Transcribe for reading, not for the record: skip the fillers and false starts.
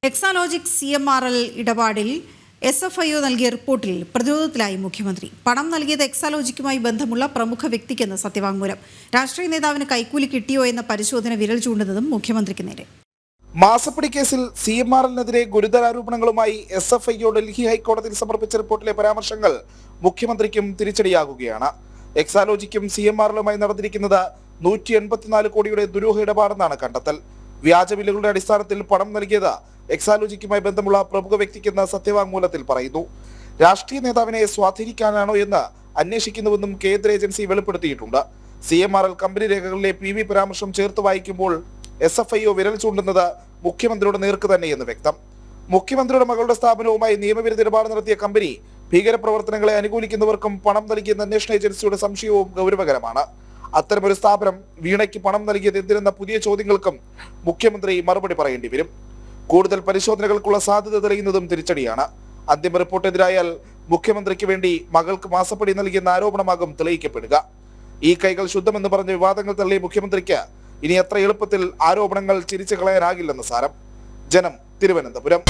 Exalogic CMRL ഇടപാടിൽ SFIO നൽകിയ റിപ്പോർട്ടിൽ പ്രതിരോധത്തിലായി മുഖ്യമന്ത്രി. പണം നൽകിയത് എക്സാലോജിക്കുമായി ബന്ധമുള്ള പ്രമുഖ വ്യക്തിക്കെന്ന് സത്യവാങ്മൂലം. രാഷ്ട്രീയ നേതാവിന് കൈക്കൂലി കിട്ടിയോ എന്ന പരിശോധന വിരൽ ചൂണ്ടുന്നതും മുഖ്യമന്ത്രിക്ക് നേരെ. മാസപ്പടി കേസിൽ CMRLനെതിരെ ഗുരുതരാരോപണങ്ങളുമായി SFIO ഡൽഹി ഹൈക്കോടതിയിൽ സമർപ്പിച്ച റിപ്പോർട്ടിലെ പരാമർശങ്ങൾ മുഖ്യമന്ത്രിക്കും തിരിച്ചടിയാകുകയാണ്. എക്സാലോജിക്കും CMRLുമായി നടന്നിരിക്കുന്നത് 184 കോടിയുടെ ദുരൂഹ ഇടപാടെന്നാണ് കണ്ടെത്തൽ. വ്യാജ ബില്ലുകളുടെ അടിസ്ഥാനത്തിൽ പണം നൽകിയത് എക്സാലോജിക്കുമായി ബന്ധമുള്ള പ്രമുഖ വ്യക്തിക്കെന്ന് സത്യവാങ്മൂലത്തിൽ പറയുന്നു. രാഷ്ട്രീയ നേതാവിനെ സ്വാധീനിക്കാനാണോ എന്ന് അന്വേഷിക്കുന്നുവെന്നും കേന്ദ്ര ഏജൻസി വെളിപ്പെടുത്തിയിട്ടുണ്ട്. CMRL കമ്പനി രേഖകളിലെ PV പരാമർശം ചേർത്ത് വായിക്കുമ്പോൾ SFIO വിരൽ ചൂണ്ടുന്നത് മുഖ്യമന്ത്രിയുടെ നേർക്ക് തന്നെയെന്ന് വ്യക്തം. മുഖ്യമന്ത്രിയുടെ മകളുടെ സ്ഥാപനവുമായി നിയമവിരുദ്ധ ഇടപാട് നടത്തിയ കമ്പനി ഭീകരപ്രവർത്തനങ്ങളെ അനുകൂലിക്കുന്നവർക്കും പണം നൽകിയെന്ന അന്വേഷണ ഏജൻസിയുടെ സംശയവും ഗൗരവകരമാണ്. അത്തരമൊരു സ്ഥാപനം വീണയ്ക്ക് പണം നൽകിയത് എന്തിനെന്ന പുതിയ ചോദ്യങ്ങൾക്കും മുഖ്യമന്ത്രി മറുപടി പറയേണ്ടി വരും. കൂടുതൽ പരിശോധനകൾക്കുള്ള സാധ്യത തെളിയുന്നതും തിരിച്ചടിയാണ്. അന്തിമ റിപ്പോർട്ടെതിരായാൽ മുഖ്യമന്ത്രിക്ക് വേണ്ടി മകൾക്ക് മാസപ്പടി നൽകിയെന്ന ആരോപണമാകും തെളിയിക്കപ്പെടുക. ഈ കൈകൾ ശുദ്ധമെന്ന് പറഞ്ഞ വിവാദങ്ങൾ തള്ളിയ മുഖ്യമന്ത്രിക്ക് ഇനി എത്ര എളുപ്പത്തിൽ ആരോപണങ്ങൾ ചിരിച്ചു കളയാനാകില്ലെന്ന് സാരം. ജനം, തിരുവനന്തപുരം.